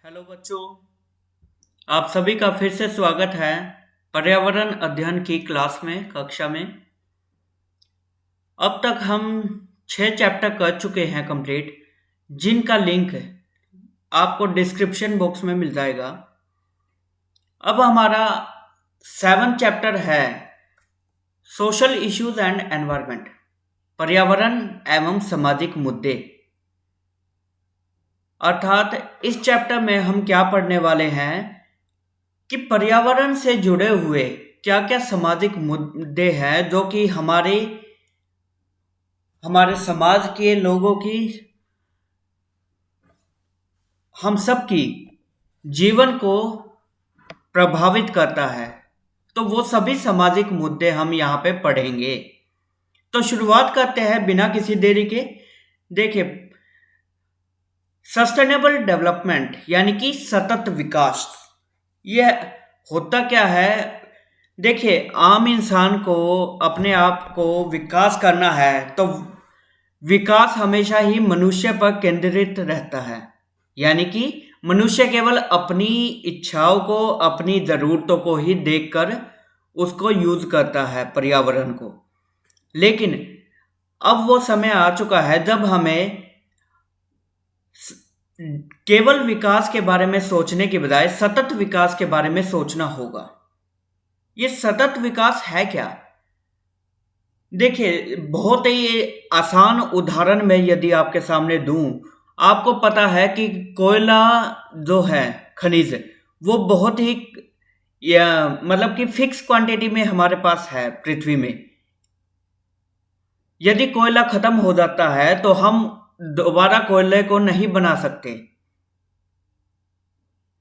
Hello बच्चों, आप सभी का फिर से स्वागत है पर्यावरण अध्ययन की क्लास में, कक्षा में। अब तक हम 6 चैप्टर कर चुके हैं कंप्लीट, जिनका लिंक आपको डिस्क्रिप्शन बॉक्स में मिल जाएगा। अब हमारा 7 चैप्टर है सोशल इश्यूज एंड एनवायरनमेंट, पर्यावरण एवं सामाजिक मुद्दे। अर्थात इस चैप्टर में हम क्या पढ़ने वाले हैं कि पर्यावरण से जुड़े हुए क्या क्या सामाजिक मुद्दे हैं जो कि हमारे समाज के लोगों की, हम सब की जीवन को प्रभावित करता है। तो वो सभी सामाजिक मुद्दे हम यहाँ पे पढ़ेंगे। तो शुरुआत करते हैं बिना किसी देरी के। देखिए, सस्टेनेबल डेवलपमेंट यानी कि सतत विकास, यह होता क्या है? देखिए, आम इंसान को अपने आप को विकास करना है तो विकास हमेशा ही मनुष्य पर केंद्रित रहता है। यानी कि मनुष्य केवल अपनी इच्छाओं को, अपनी ज़रूरतों को ही देखकर उसको यूज करता है, पर्यावरण को। लेकिन अब वो समय आ चुका है जब हमें केवल विकास के बारे में सोचने के बजाय सतत विकास के बारे में सोचना होगा। ये सतत विकास है क्या? देखिए, बहुत ही आसान उदाहरण में यदि आपके सामने दूं, आपको पता है कि कोयला जो है, खनिज, वो बहुत ही मतलब कि फिक्स क्वांटिटी में हमारे पास है पृथ्वी में। यदि कोयला खत्म हो जाता है तो हम दोबारा कोयले को नहीं बना सकते।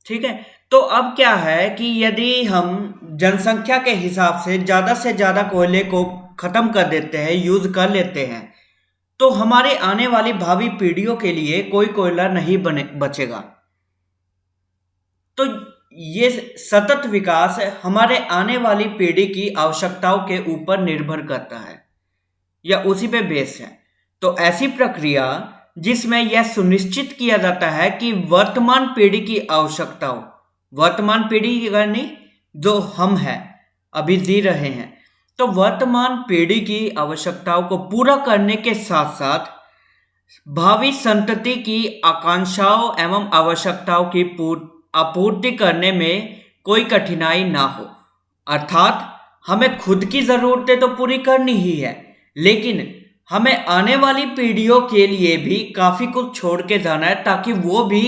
ठीक है, तो अब क्या है कि यदि हम जनसंख्या के हिसाब से ज़्यादा कोयले को खत्म कर देते हैं, यूज कर लेते हैं, तो हमारे आने वाली भावी पीढ़ियों के लिए कोई कोयला नहीं बचेगा। तो ये सतत विकास हमारे आने वाली पीढ़ी की आवश्यकताओं के ऊपर निर्भर करता है या उसी पे बेस है। तो ऐसी प्रक्रिया जिसमें यह सुनिश्चित किया जाता है कि वर्तमान पीढ़ी की आवश्यकताओं, वर्तमान पीढ़ी यानी जो हम हैं, अभी जी रहे हैं, तो वर्तमान पीढ़ी की आवश्यकताओं को पूरा करने के साथ साथ भावी संतति की आकांक्षाओं एवं आवश्यकताओं की आपूर्ति करने में कोई कठिनाई ना हो। अर्थात हमें खुद की ज़रूरतें तो पूरी करनी ही है, लेकिन हमें आने वाली पीढ़ियों के लिए भी काफ़ी कुछ छोड़ के जाना है ताकि वो भी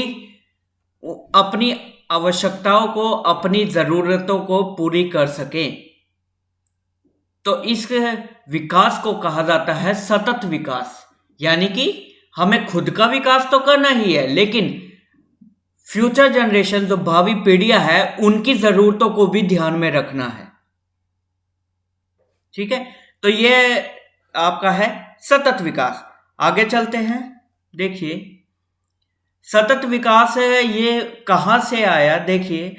अपनी आवश्यकताओं को, अपनी ज़रूरतों को पूरी कर सकें। तो इस विकास को कहा जाता है सतत विकास। यानी कि हमें खुद का विकास तो करना ही है, लेकिन फ्यूचर जनरेशन, जो भावी पीढ़ियां हैं, उनकी ज़रूरतों को भी ध्यान में रखना है। ठीक है, तो ये आपका है सतत विकास। आगे चलते हैं। देखिए, सतत विकास ये कहाँ से आया? देखिए,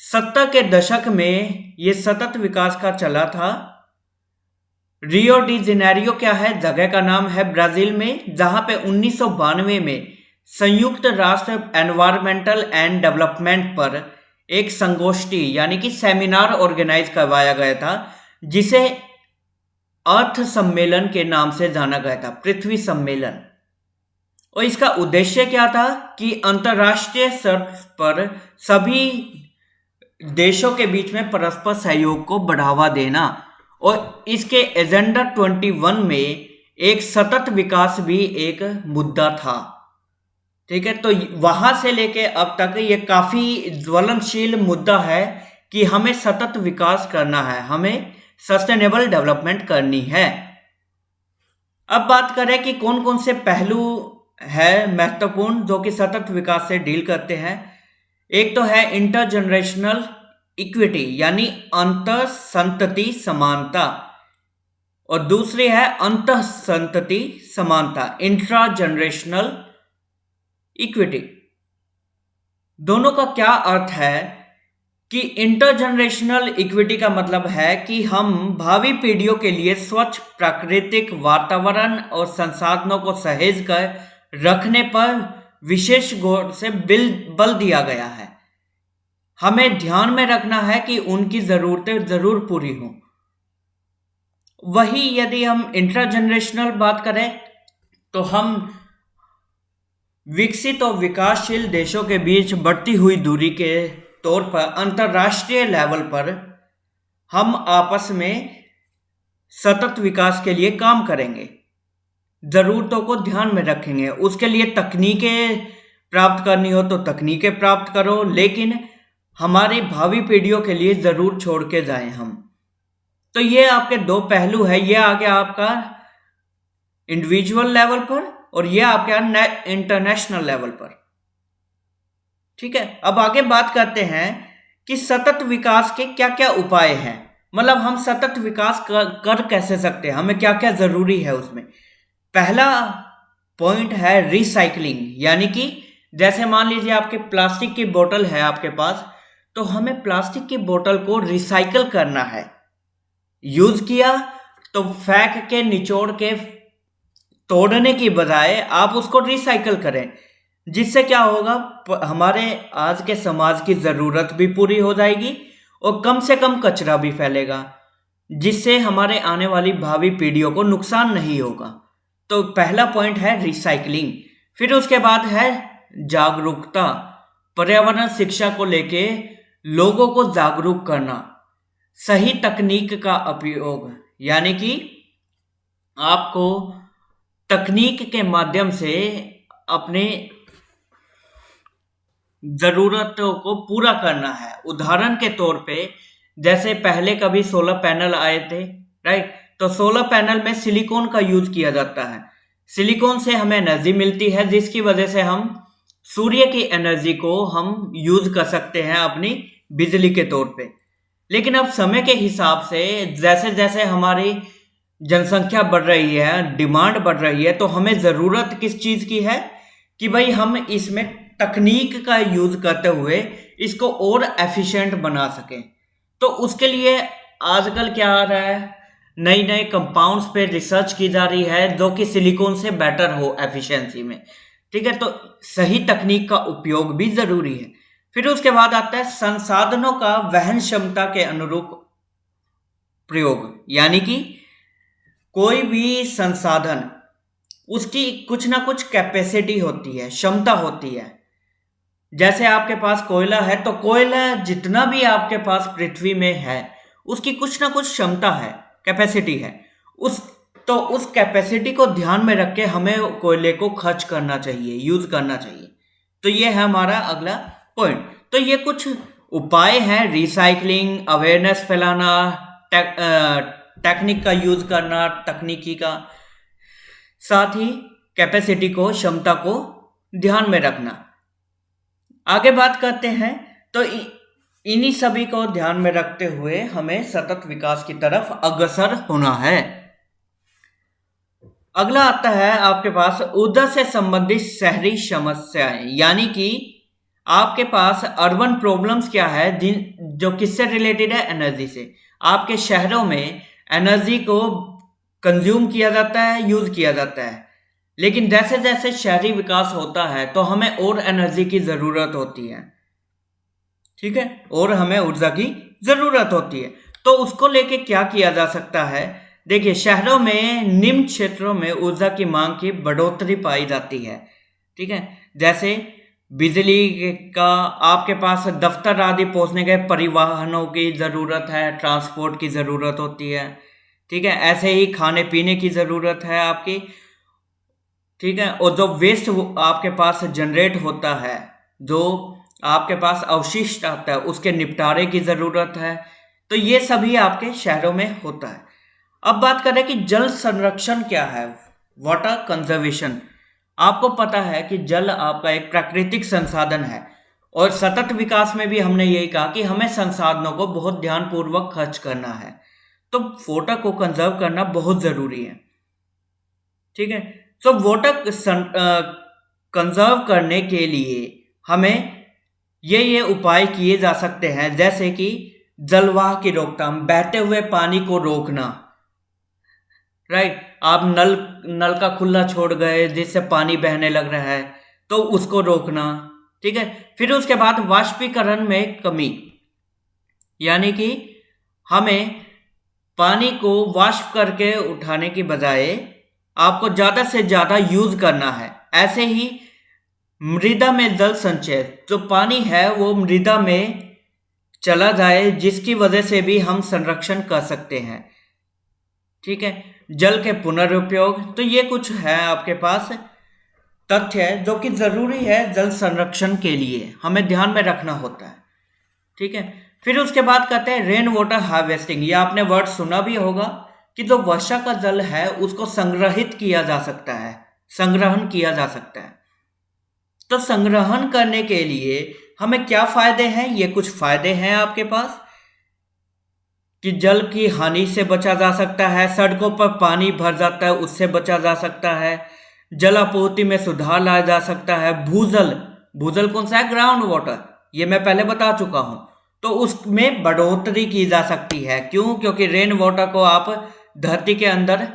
70 के दशक में ये सतत विकास का चला था। रियो डी जेनेरियो क्या है? जगह का नाम है, ब्राजील में, जहाँ पे 1992 में संयुक्त राष्ट्र एनवायरमेंटल एंड डेवलपमेंट पर एक संगोष्ठी यानी कि सेमिनार ऑर्गेनाइज करवाया गया था, जिसे अर्थ सम्मेलन के नाम से जाना गया था, पृथ्वी सम्मेलन। और इसका उद्देश्य क्या था कि अंतर्राष्ट्रीय स्तर पर सभी देशों के बीच में परस्पर सहयोग को बढ़ावा देना। और इसके एजेंडा 21 में एक सतत विकास भी एक मुद्दा था। ठीक है, तो वहां से लेके अब तक ये काफी ज्वलनशील मुद्दा है कि हमें सतत विकास करना है, हमें सस्टेनेबल डेवलपमेंट करनी है। अब बात करें कि कौन कौन से पहलू है महत्वपूर्ण जो कि सतत विकास से डील करते हैं। एक तो है इंटरजनरेशनल इक्विटी यानी अंतर संतति समानता, और दूसरी है अंतः संतति समानता, इंट्रा जनरेशनल इक्विटी। दोनों का क्या अर्थ है कि इंटरजनरेशनल इक्विटी का मतलब है कि हम भावी पीढ़ियों के लिए स्वच्छ प्राकृतिक वातावरण और संसाधनों को सहेज कर रखने पर विशेष गौर से बल दिया गया है। हमें ध्यान में रखना है कि उनकी जरूरतें जरूर पूरी हों। वही यदि हम इंट्रा जनरेशनल बात करें तो हम विकसित और विकासशील देशों के बीच बढ़ती हुई दूरी के तौर पर अंतर्राष्ट्रीय लेवल पर हम आपस में सतत विकास के लिए काम करेंगे, ज़रूरतों को ध्यान में रखेंगे। उसके लिए तकनीकें प्राप्त करनी हो तो तकनीकें प्राप्त करो, लेकिन हमारी भावी पीढ़ियों के लिए ज़रूर छोड़ के जाएं हम। तो ये आपके दो पहलू है, ये आ गया आपका इंडिविजुअल लेवल पर और ये आपके इंटरनेशनल लेवल पर। ठीक है, अब आगे बात करते हैं कि सतत विकास के क्या क्या उपाय हैं। मतलब हम सतत विकास कर कैसे सकते हैं, हमें क्या क्या जरूरी है उसमें। पहला पॉइंट है रिसाइकलिंग, यानी कि जैसे मान लीजिए आपके प्लास्टिक की बोतल है आपके पास, तो हमें प्लास्टिक की बोतल को रिसाइकल करना है। यूज किया तो फेंक के निचोड़ के तोड़ने की बजाय आप उसको रिसाइकल करें, जिससे क्या होगा, हमारे आज के समाज की ज़रूरत भी पूरी हो जाएगी और कम से कम कचरा भी फैलेगा, जिससे हमारे आने वाली भावी पीढ़ियों को नुकसान नहीं होगा। तो पहला पॉइंट है रिसाइकलिंग। फिर उसके बाद है जागरूकता, पर्यावरण शिक्षा को लेके लोगों को जागरूक करना, सही तकनीक का उपयोग, यानी कि आपको तकनीक के माध्यम से अपने ज़रूरतों को पूरा करना है। उदाहरण के तौर पे जैसे पहले कभी सोलर पैनल आए थे, राइट, तो सोलर पैनल में सिलिकॉन का यूज किया जाता है। सिलिकॉन से हमें एनर्जी मिलती है, जिसकी वजह से हम सूर्य की एनर्जी को हम यूज कर सकते हैं अपनी बिजली के तौर पे। लेकिन अब समय के हिसाब से जैसे जैसे हमारी जनसंख्या बढ़ रही है, डिमांड बढ़ रही है, तो हमें ज़रूरत किस चीज़ की है कि भाई हम इसमें तकनीक का यूज करते हुए इसको और एफिशिएंट बना सकें। तो उसके लिए आजकल क्या आ रहा है, नई नई कंपाउंड्स पे रिसर्च की जा रही है जो कि सिलिकॉन से बेटर हो एफिशिएंसी में। ठीक है, तो सही तकनीक का उपयोग भी ज़रूरी है। फिर उसके बाद आता है संसाधनों का वहन क्षमता के अनुरूप प्रयोग, यानी कि कोई भी संसाधन उसकी कुछ ना कुछ कैपेसिटी होती है, क्षमता होती है। जैसे आपके पास कोयला है, तो कोयला जितना भी आपके पास पृथ्वी में है उसकी कुछ ना कुछ क्षमता है, कैपेसिटी है। उस कैपेसिटी को ध्यान में रख के हमें कोयले को खर्च करना चाहिए, यूज करना चाहिए। तो ये है हमारा अगला पॉइंट। तो ये कुछ उपाय हैं, रिसाइकलिंग, अवेयरनेस फैलाना, टेक्निक का यूज करना, तकनीकी का, साथ ही कैपेसिटी को, क्षमता को ध्यान में रखना। आगे बात करते हैं, तो इन्हीं सभी को ध्यान में रखते हुए हमें सतत विकास की तरफ अग्रसर होना है। अगला आता है आपके पास ऊर्जा से संबंधित शहरी समस्याएं, यानी कि आपके पास अर्बन प्रॉब्लम्स क्या है, जो किससे रिलेटेड है, एनर्जी से। आपके शहरों में एनर्जी को कंज्यूम किया जाता है, यूज किया जाता है, लेकिन जैसे जैसे शहरी विकास होता है तो हमें और एनर्जी की ज़रूरत होती है। ठीक है, और हमें ऊर्जा की ज़रूरत होती है। तो उसको लेके क्या किया जा सकता है, देखिए शहरों में निम्न क्षेत्रों में ऊर्जा की मांग की बढ़ोतरी पाई जाती है। ठीक है, जैसे बिजली का, आपके पास दफ्तर आदि पहुंचने के परिवहनों की ज़रूरत है, ट्रांसपोर्ट की ज़रूरत होती है। ठीक है, ऐसे ही खाने पीने की ज़रूरत है आपकी। ठीक है, और जो वेस्ट आपके पास जनरेट होता है, जो आपके पास अवशिष्ट आता है, उसके निपटारे की ज़रूरत है। तो ये सभी आपके शहरों में होता है। अब बात करें कि जल संरक्षण क्या है, वाटर कंजर्वेशन। आपको पता है कि जल आपका एक प्राकृतिक संसाधन है, और सतत विकास में भी हमने यही कहा कि हमें संसाधनों को बहुत ध्यानपूर्वक खर्च करना है। तो वाटर को कंजर्व करना बहुत ज़रूरी है। ठीक है, तो वाटर कंजर्व करने के लिए हमें ये उपाय किए जा सकते हैं, जैसे कि जलवाह की रोकथाम, बहते हुए पानी को रोकना। राइट, आप नल का खुला छोड़ गए जिससे पानी बहने लग रहा है, तो उसको रोकना, ठीक है। फिर उसके बाद वाष्पीकरण में कमी, यानी कि हमें पानी को वाष्प करके उठाने की बजाय आपको ज़्यादा से ज़्यादा यूज करना है। ऐसे ही मृदा में जल संचय, जो पानी है वो मृदा में चला जाए, जिसकी वजह से भी हम संरक्षण कर सकते हैं, ठीक है। जल के पुनरुपयोग, तो ये कुछ है आपके पास तथ्य है जो कि जरूरी है जल संरक्षण के लिए, हमें ध्यान में रखना होता है, ठीक है। फिर उसके बाद कहते हैं रेन वाटर हार्वेस्टिंग। ये आपने वर्ड सुना भी होगा कि जो वर्षा का जल है उसको संग्रहित किया जा सकता है, संग्रहण किया जा सकता है। तो संग्रहण करने के लिए हमें क्या फायदे हैं, ये कुछ फायदे हैं आपके पास कि जल की हानि से बचा जा सकता है, सड़कों पर पानी भर जाता है उससे बचा जा सकता है, जल आपूर्ति में सुधार लाया जा सकता है। भूजल, भूजल कौन सा है, ग्राउंड वाटर, ये मैं पहले बता चुका हूं, तो उसमें बढ़ोतरी की जा सकती है। क्यों? क्योंकि रेन वाटर को आप धरती के अंदर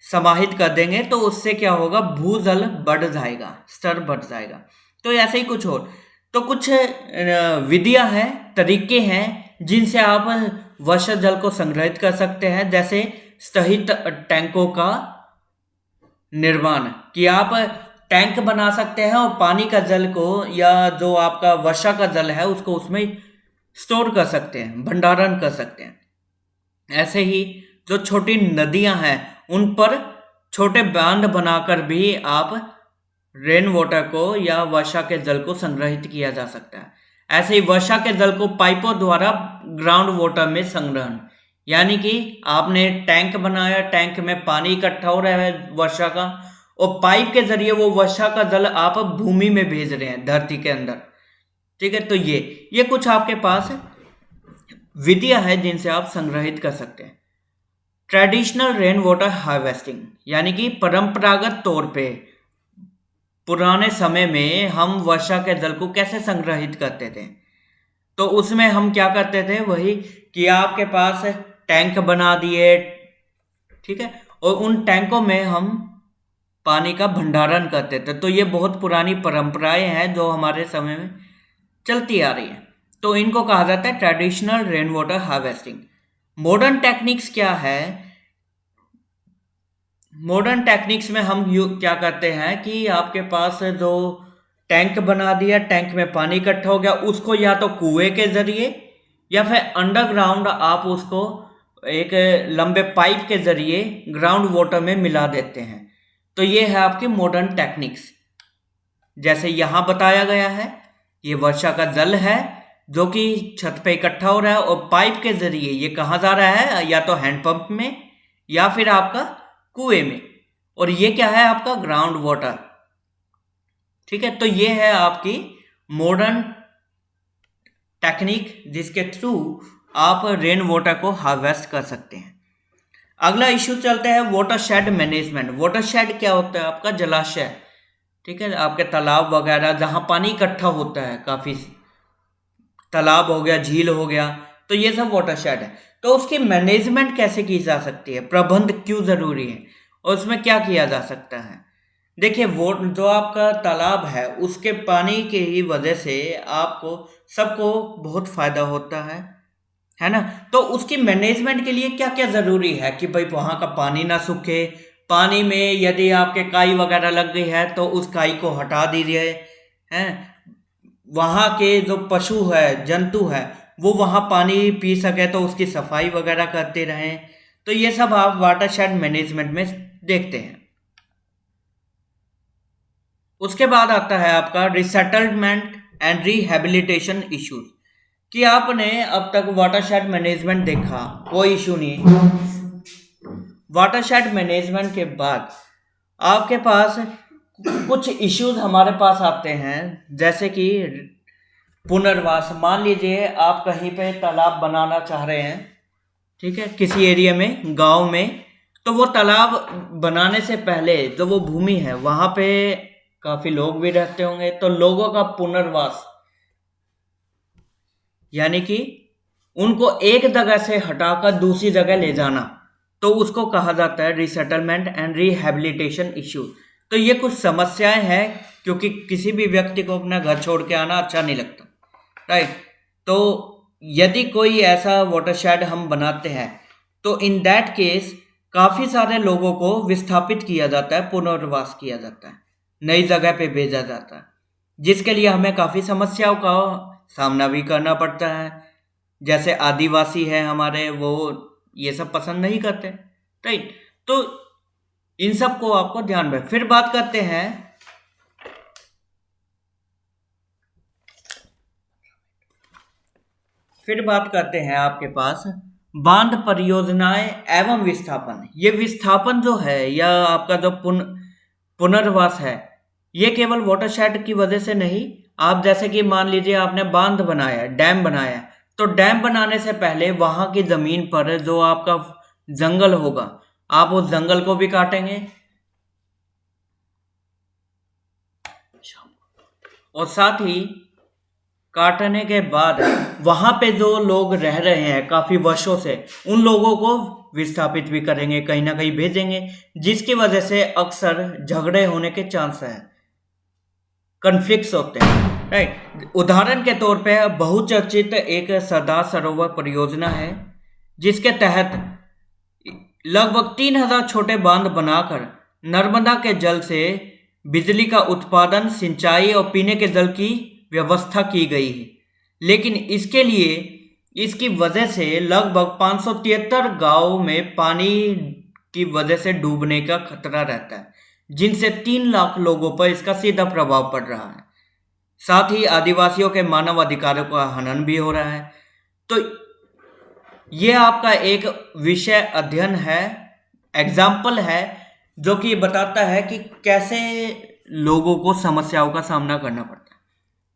समाहित कर देंगे तो उससे क्या होगा, भूजल बढ़ जाएगा, स्तर बढ़ जाएगा। तो ऐसे ही कुछ और, तो कुछ विधियां हैं, तरीके हैं जिनसे आप वर्षा जल को संग्रहित कर सकते हैं, जैसे सहित टैंकों का निर्माण, कि आप टैंक बना सकते हैं और पानी का जल को या जो आपका वर्षा का जल है उसको उसमें स्टोर कर सकते हैं, भंडारण कर सकते हैं। ऐसे ही जो छोटी नदियां हैं उन पर छोटे बांध बनाकर भी आप रेन वाटर को या वर्षा के जल को संग्रहित किया जा सकता है। ऐसे ही वर्षा के जल को पाइपों द्वारा ग्राउंड वाटर में संग्रहण, यानी कि आपने टैंक बनाया, टैंक में पानी इकट्ठा हो रहा है वर्षा का, और पाइप के जरिए वो वर्षा का जल आप भूमि में भेज रहे हैं, धरती के अंदर, ठीक है। तो ये कुछ आपके पास विधियां हैं जिनसे आप संग्रहित कर सकते हैं। ट्रेडिशनल रेन वाटर हार्वेस्टिंग, यानी कि परंपरागत तौर पे पुराने समय में हम वर्षा के जल को कैसे संग्रहित करते थे, तो उसमें हम क्या करते थे, वही कि आपके पास टैंक बना दिए, ठीक है, और उन टैंकों में हम पानी का भंडारण करते थे। तो ये बहुत पुरानी परंपराएं हैं जो हमारे समय में चलती आ रही है, तो इनको कहा जाता है traditional rain water harvesting. Modern techniques क्या है, मॉडर्न टेक्निक्स में हम क्या करते हैं कि आपके पास जो टैंक बना दिया, टैंक में पानी इकट्ठा हो गया, उसको या तो कुएं के जरिए या फिर अंडरग्राउंड आप उसको एक लंबे पाइप के जरिए ग्राउंड वाटर में मिला देते हैं। तो ये है आपकी मॉडर्न टेक्निक्स, जैसे यहाँ बताया गया है। ये वर्षा का जल है जो कि छत पे इकट्ठा हो रहा है और पाइप के जरिए ये कहाँ जा रहा है, या तो हैंडपंप में या फिर आपका कुएं में, और ये क्या है, आपका ग्राउंड वाटर, ठीक है। तो ये है आपकी मॉडर्न टेक्निक जिसके थ्रू आप रेन वाटर को हार्वेस्ट कर सकते हैं। अगला इश्यू चलते हैं वाटरशेड मैनेजमेंट। वाटरशेड क्या होता है, आपका जलाशय, ठीक है, आपके तालाब वगैरह जहाँ पानी इकट्ठा होता है, काफ़ी तालाब हो गया, झील हो गया, तो ये सब वाटरशेड है। तो उसकी मैनेजमेंट कैसे की जा सकती है, प्रबंध क्यों ज़रूरी है, और उसमें क्या किया जा सकता है। देखिए, वो जो आपका तालाब है उसके पानी की ही वजह से आपको सबको बहुत फ़ायदा होता है ना। तो उसकी मैनेजमेंट के लिए क्या क्या ज़रूरी है कि भाई वहाँ का पानी ना सूखे, पानी में यदि आपके काई वगैरह लग गई है तो उस काई को हटा दीजिए, हैं, वहाँ के जो पशु है, जंतु है, वो वहाँ पानी पी सके तो उसकी सफाई वगैरह करते रहें। तो ये सब आप वाटरशेड मैनेजमेंट में देखते हैं। उसके बाद आता है आपका रिसेटलमेंट एंड रिहेबिलिटेशन इश्यूज, कि आपने अब तक वाटरशेड मैनेजमेंट देखा, कोई इशू नहीं। वाटरशेड मैनेजमेंट के बाद आपके पास कुछ इश्यूज हमारे पास आते हैं, जैसे कि पुनर्वास। मान लीजिए आप कहीं पे तालाब बनाना चाह रहे हैं, ठीक है, किसी एरिया में, गांव में, तो वो तालाब बनाने से पहले जो वो भूमि है वहां पे काफी लोग भी रहते होंगे, तो लोगों का पुनर्वास, यानी कि उनको एक जगह से हटाकर दूसरी जगह ले जाना, तो उसको कहा जाता है रिसेटलमेंट एंड रिहेबिलिटेशन इश्यू। तो ये कुछ समस्याएं हैं क्योंकि किसी भी व्यक्ति को अपना घर छोड़ के आना अच्छा नहीं लगता, राइट। तो यदि कोई ऐसा वाटरशेड हम बनाते हैं तो इन दैट केस काफ़ी सारे लोगों को विस्थापित किया जाता है, पुनर्वास किया जाता है, नई जगह पे भेजा जाता है, जिसके लिए हमें काफ़ी समस्याओं का सामना भी करना पड़ता है। जैसे आदिवासी है हमारे, वो ये सब पसंद नहीं करते, राइट। तो इन सब को आपको ध्यान में। फिर बात करते हैं आपके पास बांध परियोजनाएं एवं विस्थापन। ये विस्थापन जो है या आपका जो पुनर्वास है, ये केवल वाटरशेड की वजह से नहीं। आप जैसे कि मान लीजिए आपने बांध बनाया, डैम बनाया, तो डैम बनाने से पहले वहां की जमीन पर जो आपका जंगल होगा, आप उस जंगल को भी काटेंगे, और साथ ही काटने के बाद वहां पे जो लोग रह रहे हैं काफी वर्षों से, उन लोगों को विस्थापित भी करेंगे, कहीं ना कहीं भेजेंगे, जिसकी वजह से अक्सर झगड़े होने के चांस है, कन्फ्लिक्ट्स होते हैं, राइट। उदाहरण के तौर पे बहुचर्चित एक सरदार सरोवर परियोजना है, जिसके तहत लगभग 3000 छोटे बांध बनाकर नर्मदा के जल से बिजली का उत्पादन, सिंचाई और पीने के जल की व्यवस्था की गई है। लेकिन इसके लिए, इसकी वजह से लगभग 573 गांवों में पानी की वजह से डूबने का खतरा रहता है, जिनसे 3 लाख लोगों पर इसका सीधा प्रभाव पड़ रहा है। साथ ही आदिवासियों के मानव अधिकारों का हनन भी हो रहा है। तो ये आपका एक विषय अध्ययन है, एग्जाम्पल है, जो कि बताता है कि कैसे लोगों को समस्याओं का सामना करना पड़ता है।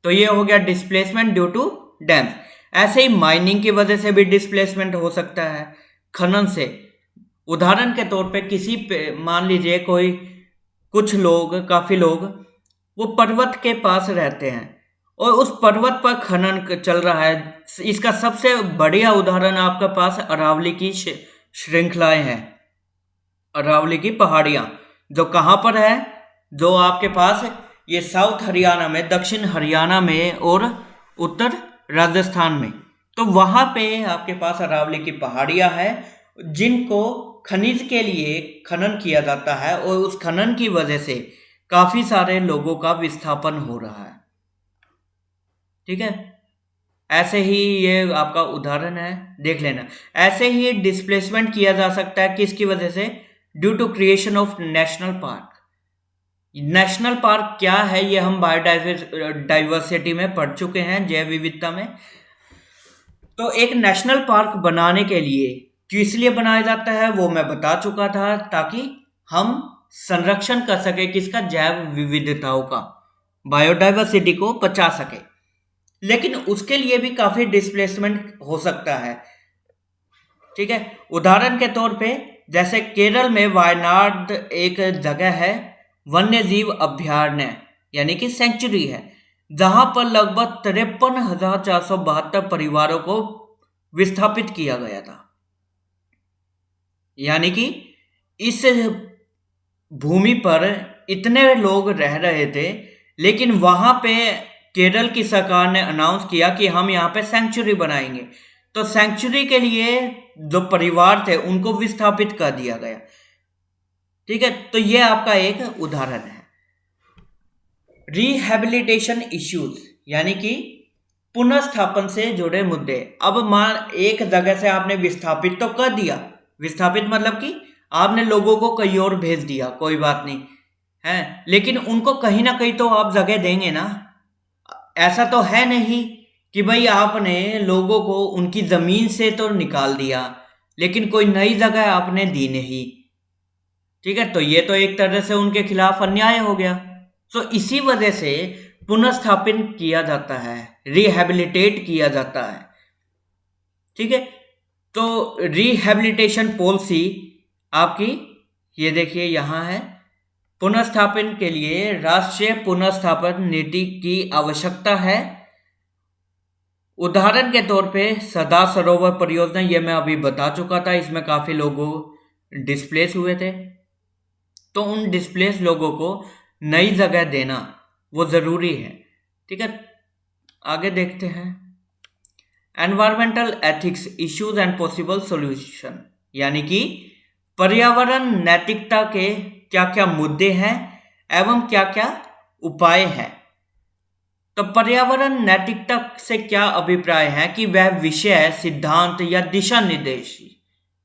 तो ये हो गया डिस्प्लेसमेंट ड्यू टू डैम्स। ऐसे ही माइनिंग की वजह से भी डिस्प्लेसमेंट हो सकता है, खनन से। उदाहरण के तौर पे किसी पे मान लीजिए कोई कुछ लोग, काफ़ी लोग, वो पर्वत के पास रहते हैं और उस पर्वत पर खनन चल रहा है। इसका सबसे बढ़िया उदाहरण आपके पास अरावली की श्रृंखलाएं हैं, अरावली की पहाड़ियाँ, जो कहाँ पर है, जो आपके पास ये साउथ हरियाणा में, दक्षिण हरियाणा में और उत्तर राजस्थान में। तो वहाँ पे आपके पास अरावली की पहाड़ियाँ हैं, जिनको खनिज के लिए खनन किया जाता है, और उस खनन की वजह से काफ़ी सारे लोगों का विस्थापन हो रहा है, ठीक है। ऐसे ही ये आपका उदाहरण है, देख लेना। ऐसे ही डिस्प्लेसमेंट किया जा सकता है, किसकी वजह से? Due to creation of national park. National park क्या है, ये हम बायोडाइवर्सिटी में पढ़ चुके हैं, जैव विविधता में। तो एक नेशनल पार्क बनाने के लिए किस लिए बनाया जाता है वो मैं बता चुका था, ताकि हम संरक्षण कर सके किसका? जैव विविधताओं का, बायोडाइवर्सिटी को बचा सके। लेकिन उसके लिए भी काफी डिस्प्लेसमेंट हो सकता है, ठीक है। उदाहरण के तौर पे जैसे केरल में वायनाड एक जगह है, वन्य जीव अभ्यारण्य यानी कि सेंचुरी है, जहां पर लगभग 53,472 परिवारों को विस्थापित किया गया था। यानी कि इस भूमि पर इतने लोग रह रहे थे, लेकिन वहां पे केरल की सरकार ने अनाउंस किया कि हम यहाँ पे सेंचुरी बनाएंगे। तो सेंचुरी के लिए जो परिवार थे उनको विस्थापित कर दिया गया, ठीक है। तो ये आपका एक उदाहरण है। रिहैबिलिटेशन इश्यूज यानी कि पुनर्स्थापन से जुड़े मुद्दे। अब मान एक जगह से आपने विस्थापित तो कर दिया, विस्थापित मतलब कि आपने लोगों को कहीं और भेज दिया, कोई बात नहीं है, लेकिन उनको कहीं ना कहीं तो आप जगह देंगे ना। ऐसा तो है नहीं कि भाई आपने लोगों को उनकी जमीन से तो निकाल दिया, लेकिन कोई नई जगह आपने दी नहीं, ठीक है। तो ये तो एक तरह से उनके खिलाफ अन्याय हो गया। तो इसी वजह से पुनर्स्थापित किया जाता है, रिहैबिलिटेट किया जाता है, ठीक है। तो रिहैबिलिटेशन पॉलिसी आपकी ये देखिए यहाँ है। पुनर्स्थापन के लिए राष्ट्रीय पुनर्स्थापन नीति की आवश्यकता है। उदाहरण के तौर पे सरदार सरोवर परियोजना, ये मैं अभी बता चुका था, इसमें काफ़ी लोगों डिस्प्लेस हुए थे। तो उन डिस्प्लेस लोगों को नई जगह देना वो ज़रूरी है। ठीक है, आगे देखते हैं। Environmental ethics issues and possible solution, यानी कि पर्यावरण नैतिकता के क्या क्या मुद्दे हैं एवं क्या क्या उपाय हैं। तो पर्यावरण नैतिकता से क्या अभिप्राय है कि वह विषय, सिद्धांत या दिशा निर्देश,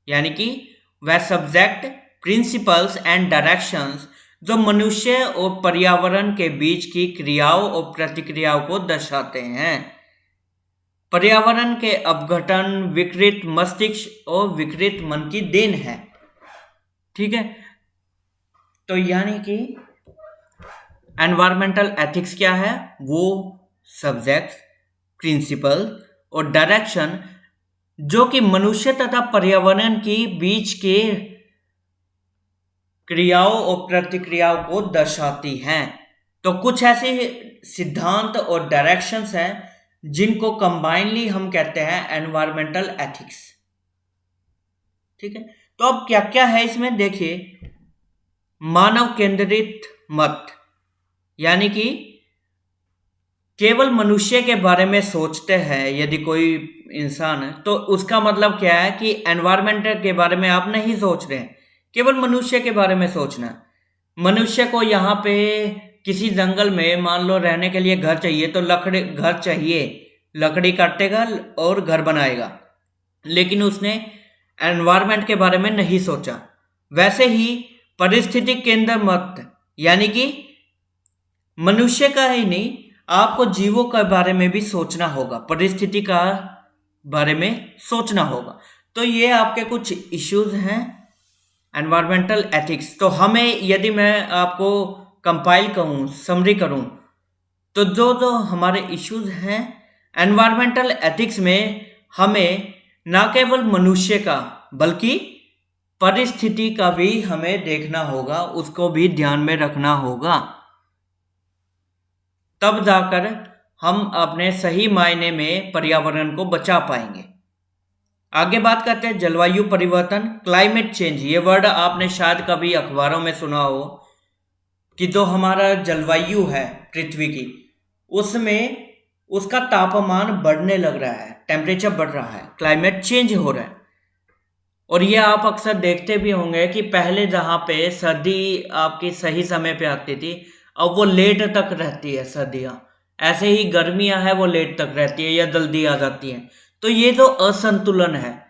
यानी कि वह सब्जेक्ट, प्रिंसिपल्स एंड डायरेक्शंस जो मनुष्य और पर्यावरण के बीच की क्रियाओं और प्रतिक्रियाओं को दर्शाते हैं। पर्यावरण के अपघटन विकृत मस्तिष्क और विकृत मन की देन है। ठीक है, तो यानी कि एनवायरमेंटल एथिक्स क्या है? वो सब्जेक्ट, प्रिंसिपल और डायरेक्शन जो कि मनुष्य तथा पर्यावरण के बीच के क्रियाओं और प्रतिक्रियाओं को दर्शाती हैं। तो कुछ ऐसे सिद्धांत और डायरेक्शंस हैं जिनको कंबाइनली हम कहते हैं एनवायरमेंटल एथिक्स। ठीक है, तो अब क्या क्या है इसमें देखिए। मानव केंद्रित मत, यानी कि केवल मनुष्य के बारे में सोचते हैं यदि कोई इंसान है, तो उसका मतलब क्या है कि एनवायरमेंट के बारे में आप नहीं सोच रहे हैं, केवल मनुष्य के बारे में सोचना है। मनुष्य को यहाँ पे किसी जंगल में मान लो रहने के लिए घर चाहिए, तो घर चाहिए, लकड़ी काटेगा और घर बनाएगा, लेकिन उसने एनवायरमेंट के बारे में नहीं सोचा। वैसे ही परिस्थिति केंद्र मत, यानी कि मनुष्य का ही नहीं, आपको जीवों के बारे में भी सोचना होगा, परिस्थिति का बारे में सोचना होगा। तो ये आपके कुछ इश्यूज हैं एनवायरमेंटल एथिक्स। तो हमें, यदि मैं आपको कंपाइल करूं, समरी करूं, तो जो हमारे इश्यूज हैं एनवायरमेंटल एथिक्स में, हमें ना केवल मनुष्य का बल्कि परिस्थिति का भी हमें देखना होगा, उसको भी ध्यान में रखना होगा, तब जाकर हम अपने सही मायने में पर्यावरण को बचा पाएंगे। आगे बात करते हैं जलवायु परिवर्तन, क्लाइमेट चेंज। ये वर्ड आपने शायद कभी अखबारों में सुना हो कि जो हमारा जलवायु है पृथ्वी की, उसमें उसका तापमान बढ़ने लग रहा है, टेम्परेचर बढ़ रहा है, क्लाइमेट चेंज हो रहा है। और ये आप अक्सर देखते भी होंगे कि पहले जहाँ पे सर्दी आपकी सही समय पे आती थी, अब वो लेट तक रहती है सर्दियाँ। ऐसे ही गर्मियाँ हैं, वो लेट तक रहती है या जल्दी आ जाती हैं। तो ये जो असंतुलन है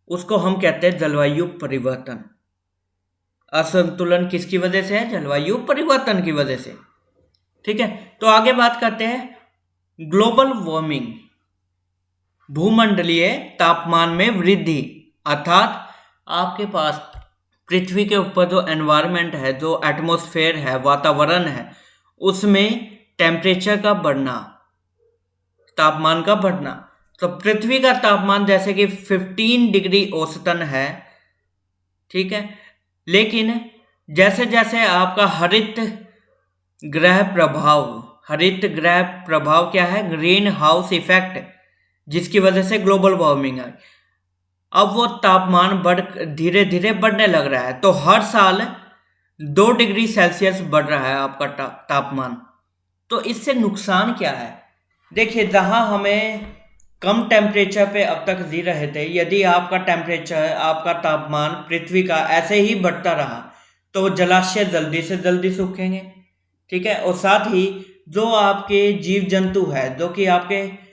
उसको हम कहते हैं जलवायु परिवर्तन। असंतुलन किसकी वजह से है? जलवायु परिवर्तन की वजह से। ठीक है, तो आगे बात करते हैं ग्लोबल वार्मिंग, भूमंडलीय तापमान में वृद्धि। अर्थात आपके पास पृथ्वी के ऊपर जो एनवायरनमेंट है, जो एटमॉस्फेयर है, वातावरण है, उसमें टेम्परेचर का बढ़ना, तापमान का बढ़ना। तो पृथ्वी का तापमान जैसे कि 15 डिग्री औसतन है, ठीक है, लेकिन जैसे जैसे आपका हरित ग्रह प्रभाव क्या है? ग्रीन हाउस इफेक्ट, जिसकी वजह से ग्लोबल वार्मिंग है। अब वो तापमान धीरे धीरे बढ़ने लग रहा है। तो हर साल 2 डिग्री सेल्सियस बढ़ रहा है आपका तापमान। तो इससे नुकसान क्या है? देखिए, जहाँ हमें कम टेम्परेचर पे अब तक जी रहे थे, यदि आपका टेम्परेचर, आपका तापमान पृथ्वी का ऐसे ही बढ़ता रहा तो जलाशय जल्दी से जल्दी सूखेंगे। ठीक है, और साथ ही जो आपके जीव जंतु है जो कि आपके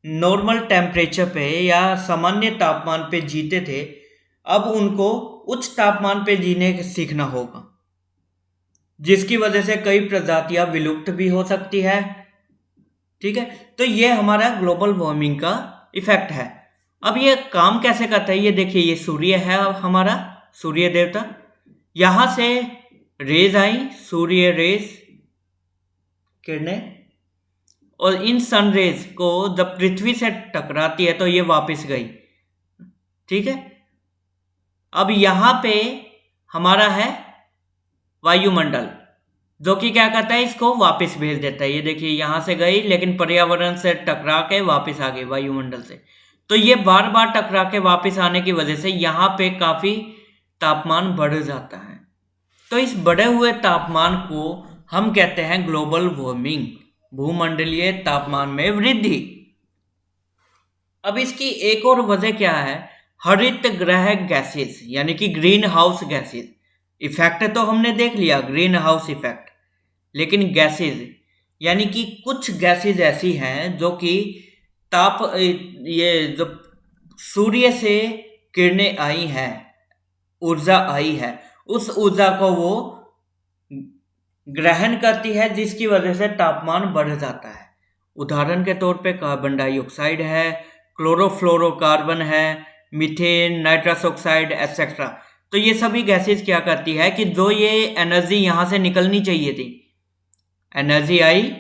नॉर्मल टेम्परेचर पे या सामान्य तापमान पे जीते थे, अब उनको उच्च तापमान पे जीने सीखना होगा, जिसकी वजह से कई प्रजातियां विलुप्त भी हो सकती है। ठीक है, तो ये हमारा ग्लोबल वार्मिंग का इफेक्ट है। अब ये काम कैसे करता है? ये देखिए, ये सूर्य है हमारा, सूर्य देवता, यहां से रेज आई, सूर्य रेज किरणें, और इन सनरेज को जब पृथ्वी से टकराती है तो ये वापस गई। ठीक है, अब यहाँ पे हमारा है वायुमंडल, जो कि क्या करता है? इसको वापस भेज देता है। ये देखिए, यहाँ से गई लेकिन पर्यावरण से टकरा के वापस आ गई वायुमंडल से। तो ये बार बार टकरा के वापस आने की वजह से यहाँ पे काफ़ी तापमान बढ़ जाता है। तो इस बढ़े हुए तापमान को हम कहते हैं ग्लोबल वार्मिंग, भूमंडलीय तापमान में वृद्धि। अब इसकी एक और वजह क्या है? हरित गृह गैसेस यानी कि ग्रीन हाउस गैसेस। इफेक्ट तो हमने देख लिया, ग्रीन हाउस इफेक्ट, लेकिन गैसेस यानी कि कुछ गैसेस ऐसी हैं जो कि ये जो सूर्य से किरणें आई हैं, ऊर्जा आई है, उस ऊर्जा को वो ग्रहण करती है, जिसकी वजह से तापमान बढ़ जाता है। उदाहरण के तौर पे कार्बन डाइऑक्साइड है, क्लोरोफ्लोरोकार्बन है, मीथेन, नाइट्रस ऑक्साइड एक्सेट्रा। तो ये सभी गैसेस क्या करती है कि जो ये एनर्जी यहाँ से निकलनी चाहिए थी, एनर्जी आई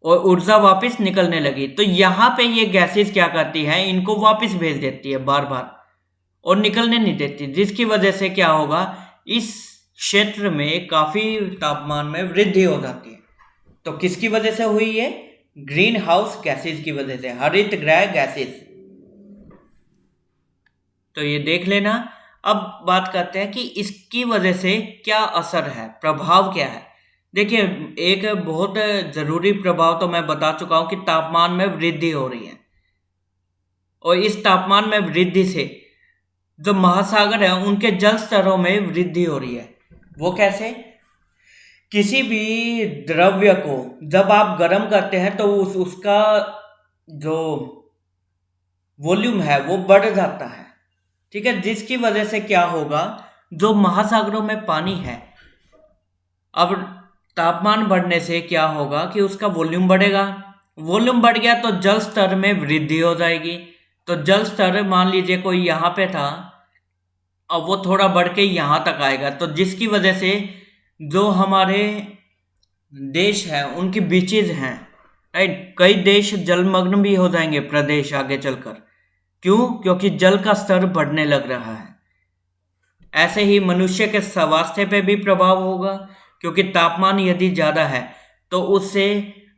और ऊर्जा वापस निकलने लगी, तो यहाँ पे ये गैसेस क्या करती है, इनको वापस भेज देती है बार बार और निकलने नहीं देती, जिसकी वजह से क्या होगा, इस क्षेत्र में काफी तापमान में वृद्धि हो जाती है। तो किसकी वजह से हुई है? ग्रीन हाउस गैसेस की वजह से, हरित गृह गैसेस। तो ये देख लेना। अब बात करते हैं कि इसकी वजह से क्या असर है, प्रभाव क्या है। देखिए, एक बहुत जरूरी प्रभाव तो मैं बता चुका हूं कि तापमान में वृद्धि हो रही है, और इस तापमान में वृद्धि से जो महासागर है उनके जल स्तरों में वृद्धि हो रही है। वो कैसे? किसी भी द्रव्य को जब आप गर्म करते हैं तो उसका जो वॉल्यूम है वो बढ़ जाता है, ठीक है, जिसकी वजह से क्या होगा, जो महासागरों में पानी है, अब तापमान बढ़ने से क्या होगा कि उसका वॉल्यूम बढ़ेगा। वॉल्यूम बढ़ गया तो जल स्तर में वृद्धि हो जाएगी। तो जल स्तर मान लीजिए कोई यहाँ पे था, अब वो थोड़ा बढ़ के यहाँ तक आएगा, तो जिसकी वजह से जो हमारे देश है उनकी बीचेज हैं, राइट, कई देश जलमग्न भी हो जाएंगे प्रदेश आगे चलकर। क्यों? क्योंकि जल का स्तर बढ़ने लग रहा है। ऐसे ही मनुष्य के स्वास्थ्य पे भी प्रभाव होगा, क्योंकि तापमान यदि ज़्यादा है तो उससे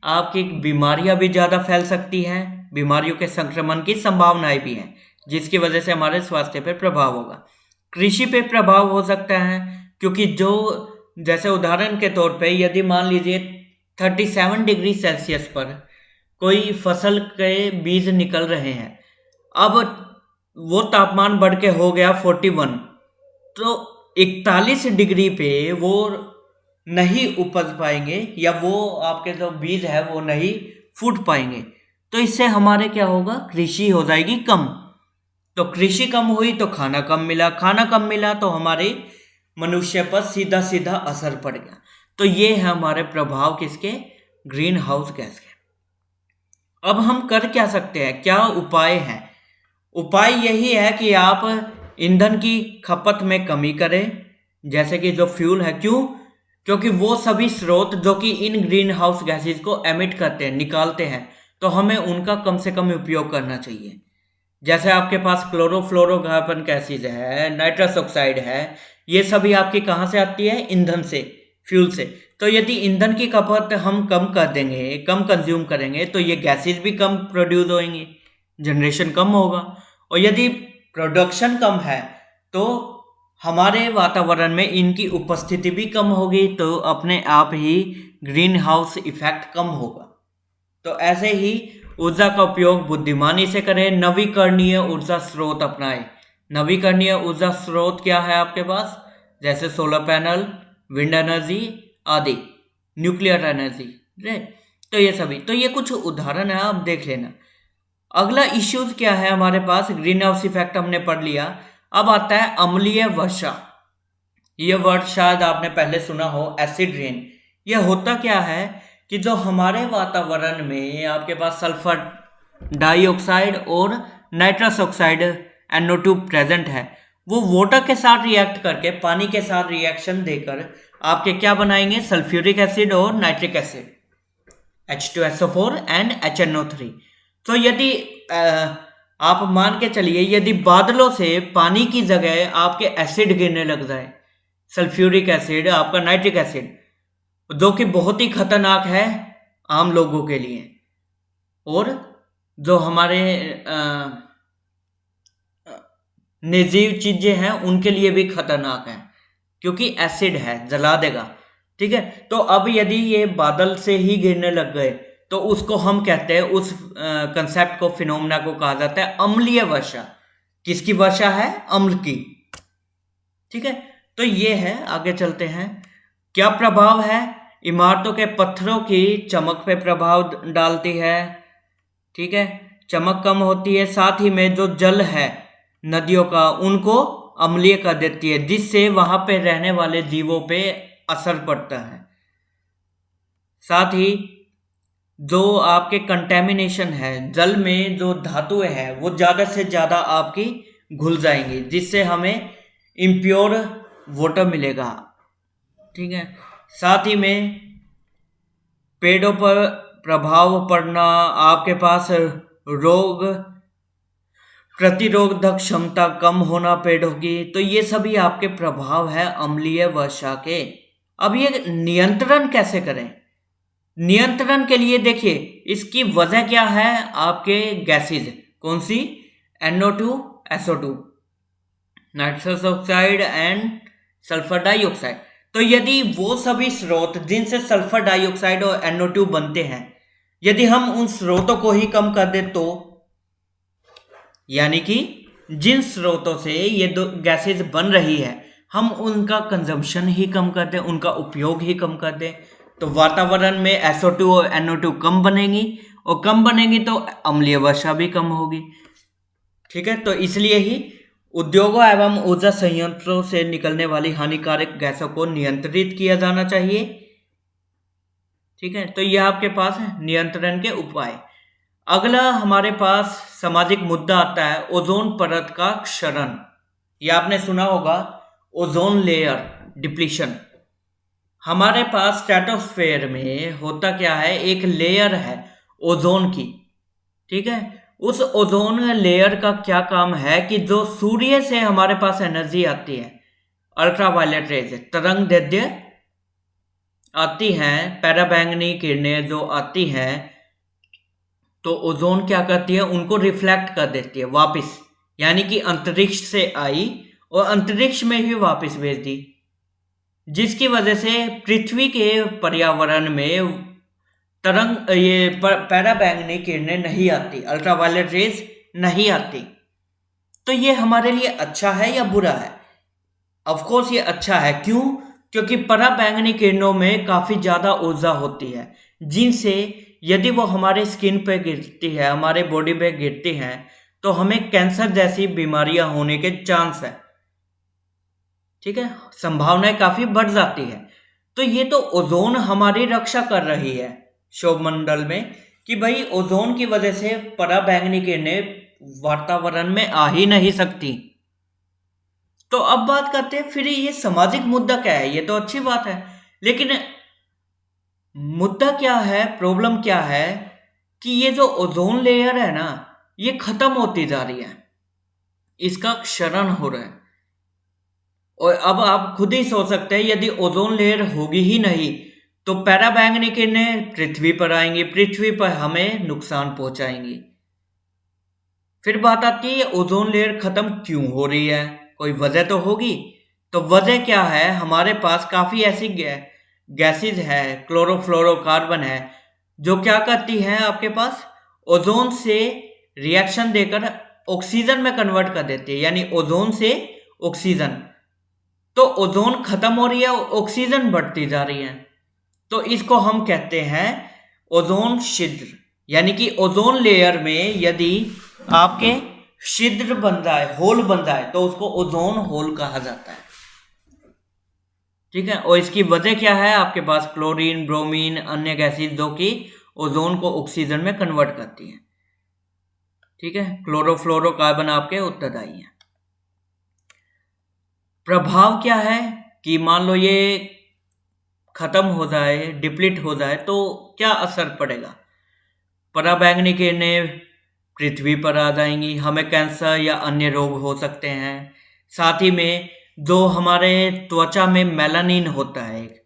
आपकी बीमारियां भी ज़्यादा फैल सकती हैं, बीमारियों के संक्रमण की संभावनाएं भी हैं, जिसकी वजह से हमारे स्वास्थ्य पे प्रभाव होगा। कृषि पे प्रभाव हो सकता है, क्योंकि जो जैसे उदाहरण के तौर पे यदि मान लीजिए 37 डिग्री सेल्सियस पर कोई फसल के बीज निकल रहे हैं, अब वो तापमान बढ़ के हो गया 41, तो 41 डिग्री पे वो नहीं उपज पाएंगे, या वो आपके जो बीज है वो नहीं फूट पाएंगे। तो इससे हमारे क्या होगा, कृषि हो जाएगी कम। तो कृषि कम हुई तो खाना कम मिला, खाना कम मिला तो हमारे मनुष्य पर सीधा सीधा असर पड़ गया। तो ये है हमारे प्रभाव किसके? ग्रीन हाउस गैस के। अब हम कर क्या सकते हैं, क्या उपाय हैं? उपाय यही है कि आप ईंधन की खपत में कमी करें, जैसे कि जो फ्यूल है। क्यों? क्योंकि वो सभी स्रोत जो कि इन ग्रीन हाउस गैसेज को एमिट करते हैं, निकालते हैं, तो हमें उनका कम से कम उपयोग करना चाहिए। जैसे आपके पास क्लोरोफ्लोरोकार्बन गैसेज है, नाइट्रस ऑक्साइड है, ये सभी आपकी कहाँ से आती है? ईंधन से, फ्यूल से। तो यदि ईंधन की खपत हम कम कर देंगे, कम कंज्यूम करेंगे, तो ये गैसेज भी कम प्रोड्यूस होंगी, जनरेशन कम होगा। और यदि प्रोडक्शन कम है तो हमारे वातावरण में इनकी उपस्थिति भी कम होगी, तो अपने आप ही ग्रीन हाउस इफेक्ट कम होगा। तो ऐसे ही ऊर्जा का उपयोग बुद्धिमानी से करें, नवीकरणीय ऊर्जा स्रोत अपनाएं। नवीकरणीय ऊर्जा स्रोत क्या है आपके पास? जैसे सोलर पैनल, विंड एनर्जी आदि, न्यूक्लियर एनर्जी, तो ये सभी, तो ये कुछ उदाहरण है, आप देख लेना। अगला इश्यूज क्या है हमारे पास? ग्रीन हाउस इफेक्ट हमने पढ़ लिया। अब आता है अम्लीय वर्षा। ये वर्ड शायद आपने पहले सुना हो, एसिड रेन। यह होता क्या है कि जो हमारे वातावरण में आपके पास सल्फर डाइऑक्साइड और नाइट्रस ऑक्साइड NO2 प्रेजेंट है, वो वाटर के साथ रिएक्ट करके, पानी के साथ रिएक्शन देकर आपके क्या बनाएंगे? सल्फ्यूरिक एसिड और nitric acid, H2SO4 and HNO3। तो यदि आप मान के चलिए, यदि बादलों से पानी की जगह आपके एसिड गिरने लग जाए, सल्फ्यूरिक एसिड, आपका नाइट्रिक एसिड, जो कि बहुत ही खतरनाक है आम लोगों के लिए, और जो हमारे निर्जीव चीजें हैं उनके लिए भी खतरनाक है, क्योंकि एसिड है, जला देगा। ठीक है, तो अब यदि ये बादल से ही गिरने लग गए तो उसको हम कहते हैं, उस कंसेप्ट को, फिनोमेना को कहा जाता है अम्लीय वर्षा। किसकी वर्षा है? अम्ल की। ठीक है, तो ये है। आगे चलते हैं। क्या प्रभाव है? इमारतों के पत्थरों की चमक पे प्रभाव डालती है। ठीक है, चमक कम होती है। साथ ही में जो जल है नदियों का, उनको अम्लीय कर देती है, जिससे वहां पे रहने वाले जीवों पे असर पड़ता है। साथ ही जो आपके कंटेमिनेशन है, जल में जो धातुएं हैं वो ज़्यादा से ज़्यादा आपकी घुल जाएंगी, जिससे हमें इम्प्योर वाटर मिलेगा। ठीक है, साथ ही में पेड़ों पर प्रभाव पड़ना, आपके पास रोग प्रतिरोधक क्षमता कम होना पेड़ों की, तो ये सभी आपके प्रभाव है अम्लीय वर्षा के। अब ये नियंत्रण कैसे करें? नियंत्रण के लिए देखिए, इसकी वजह क्या है? आपके गैसेज। कौन सी? NO2, SO2, nitrous oxide and sulphur dioxide. तो यदि वो सभी स्रोत जिनसे सल्फर डाइऑक्साइड और NO2 बनते हैं, यदि हम उन स्रोतों को ही कम कर दें, तो यानी कि जिन स्रोतों से ये दो गैसेज बन रही है, हम उनका कंजम्पशन ही कम कर दें, उनका उपयोग ही कम कर दें, तो वातावरण में SO2 और NO2 कम बनेगी, और कम बनेगी तो अम्लीय वर्षा भी कम होगी। ठीक है, तो इसलिए ही उद्योगों एवं ऊर्जा संयंत्रों से निकलने वाली हानिकारक गैसों को नियंत्रित किया जाना चाहिए। ठीक है, तो यह आपके पास है नियंत्रण के उपाय। अगला हमारे पास सामाजिक मुद्दा आता है ओजोन परत का क्षरण। यह आपने सुना होगा, ओजोन लेयर डिप्लीशन। हमारे पास स्ट्रेटोस्फेयर में होता क्या है? एक लेयर है ओजोन की। ठीक है, उस ओजोन लेयर का क्या काम है कि जो सूर्य से हमारे पास एनर्जी आती है, अल्ट्रावायलेट रेज, तरंग दैर्ध्य आती हैं, पैराबैंगनी किरणें जो आती हैं, तो ओजोन क्या करती है? उनको रिफ्लेक्ट कर देती है वापस, यानी कि अंतरिक्ष से आई और अंतरिक्ष में ही वापस भेज दी, जिसकी वजह से पृथ्वी के पर्यावरण में तरंग ये पैराबैंगनी किरणें नहीं आती, अल्ट्रावायलेट रेज नहीं आती। तो ये हमारे लिए अच्छा है या बुरा है? ऑफ कोर्स ये अच्छा है। क्यों? क्योंकि पराबैंगनी किरणों में काफी ज्यादा ऊर्जा होती है, जिनसे यदि वो हमारे स्किन पे गिरती है, हमारे बॉडी पे गिरती हैं, तो हमें कैंसर जैसी बीमारियां होने के चांस है। ठीक है, संभावनाएं काफी बढ़ जाती है। तो ये तो ओजोन हमारी रक्षा कर रही है सौरमंडल में, कि भाई ओजोन की वजह से पराबैंगनी किरणें वातावरण में आ ही नहीं सकती। तो अब बात करते हैं फिर ये सामाजिक मुद्दा क्या है। ये तो अच्छी बात है, लेकिन मुद्दा क्या है, प्रॉब्लम क्या है कि ये जो ओजोन लेयर है ना, ये खत्म होती जा रही है, इसका क्षरण हो रहा है। और अब आप खुद ही सोच सकते हैं, यदि ओजोन लेयर होगी ही नहीं तो पैराबैंगनी किरणें पृथ्वी पर आएंगी, पृथ्वी पर हमें नुकसान पहुंचाएंगी। फिर बात आती है ओजोन लेयर खत्म क्यों हो रही है? कोई वजह तो होगी। तो वजह क्या है? हमारे पास काफी ऐसी गैसेज है, क्लोरोफ्लोरोकार्बन है, जो क्या करती हैं, आपके पास ओजोन से रिएक्शन देकर ऑक्सीजन में कन्वर्ट कर देती है, यानी ओजोन से ऑक्सीजन। तो ओजोन खत्म हो रही है, ऑक्सीजन बढ़ती जा रही है, तो इसको हम कहते हैं ओजोन छिद्र। यानी कि ओजोन लेयर में यदि आपके छिद्र बन जाए, होल बन जाए, तो उसको ओजोन होल कहा जाता है। ठीक है, और इसकी वजह क्या है? आपके पास क्लोरीन, ब्रोमीन, अन्य गैसेज जो कि ओजोन को ऑक्सीजन में कन्वर्ट करती हैं। ठीक है, क्लोरोफ्लोरोकार्बन आपके उत्तरदायी हैं। प्रभाव क्या है कि मान लो ये खत्म हो जाए, डिप्लीट हो जाए, तो क्या असर पड़ेगा? पराबैंगनी किरणें पृथ्वी पर आ जाएंगी, हमें कैंसर या अन्य रोग हो सकते हैं। साथ ही में जो हमारे त्वचा में मेलानिन होता है, एक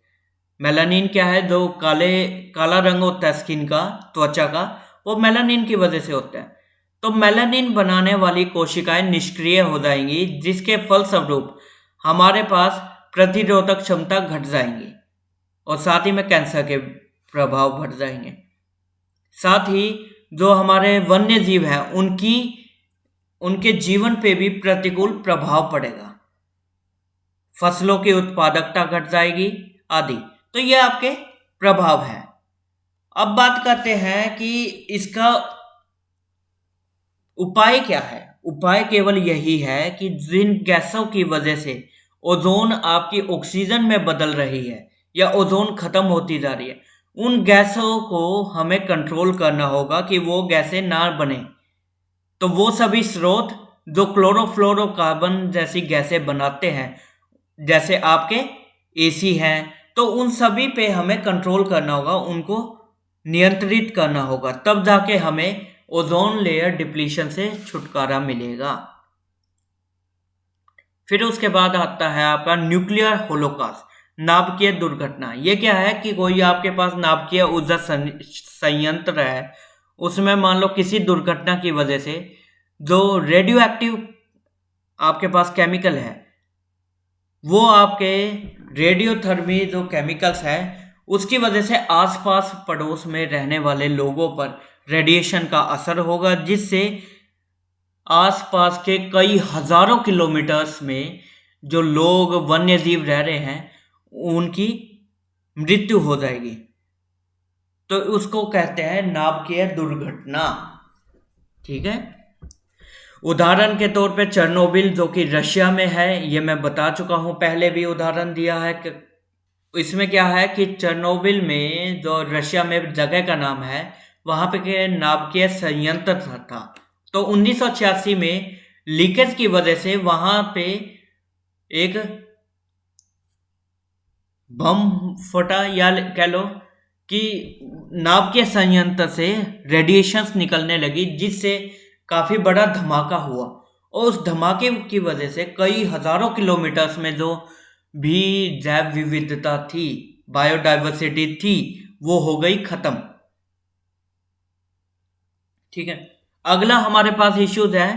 मेलानिन क्या है? जो काला रंग होता है स्किन का, त्वचा का, वो मेलानिन की वजह से होता है। तो मेलानिन बनाने वाली कोशिकाएं निष्क्रिय हो जाएंगी, जिसके फलस्वरूप हमारे पास प्रतिरोधक क्षमता घट जाएंगी और साथ ही में कैंसर के प्रभाव बढ़ जाएंगे। साथ ही जो हमारे वन्य जीव हैं उनके जीवन पे भी प्रतिकूल प्रभाव पड़ेगा, फसलों की उत्पादकता घट जाएगी आदि। तो ये आपके प्रभाव है। अब बात करते हैं कि इसका उपाय क्या है। उपाय केवल यही है कि जिन गैसों की वजह से ओजोन आपकी ऑक्सीजन में बदल रही है या ओजोन खत्म होती जा रही है, उन गैसों को हमें कंट्रोल करना होगा कि वो गैसें ना बने। तो वो सभी स्रोत जो क्लोरोफ्लोरोकार्बन जैसी गैसें बनाते हैं, जैसे आपके एसी हैं, तो उन सभी पे हमें कंट्रोल करना होगा, उनको नियंत्रित करना होगा, तब जाके हमें ओजोन लेयर डिप्लीशन से छुटकारा मिलेगा। फिर उसके बाद आता है आपका न्यूक्लियर होलोकॉस्ट, नाभिकीय दुर्घटना। ये क्या है कि कोई आपके पास नाभिकीय ऊर्जा संयंत्र है, उसमें मान लो किसी दुर्घटना की वजह से जो रेडियो एक्टिव आपके पास केमिकल है, वो आपके रेडियोथर्मी जो केमिकल्स है उसकी वजह से आसपास पड़ोस में रहने वाले लोगों पर रेडिएशन का असर होगा, जिससे आसपास के कई हजारों किलोमीटर्स में जो लोग वन्य जीव रह रहे हैं उनकी मृत्यु हो जाएगी। तो उसको कहते हैं नाभिकीय दुर्घटना। ठीक है। उदाहरण के तौर पे चेरनोबिल जो कि रशिया में है, ये मैं बता चुका हूँ, पहले भी उदाहरण दिया है कि इसमें क्या है कि चेरनोबिल में जो रशिया में जगह का नाम है, वहां पे के नाभिकीय संयंत्र था। तो 1986 में लीकेज की वजह से वहां पे एक बम फटा, या कह लो कि नाभिकीय संयंत्र से रेडिएशंस निकलने लगी, जिससे काफी बड़ा धमाका हुआ। और उस धमाके की वजह से कई हजारों किलोमीटर्स में जो भी जैव विविधता थी, बायोडाइवर्सिटी थी, वो हो गई खत्म। ठीक है। अगला हमारे पास इश्यूज है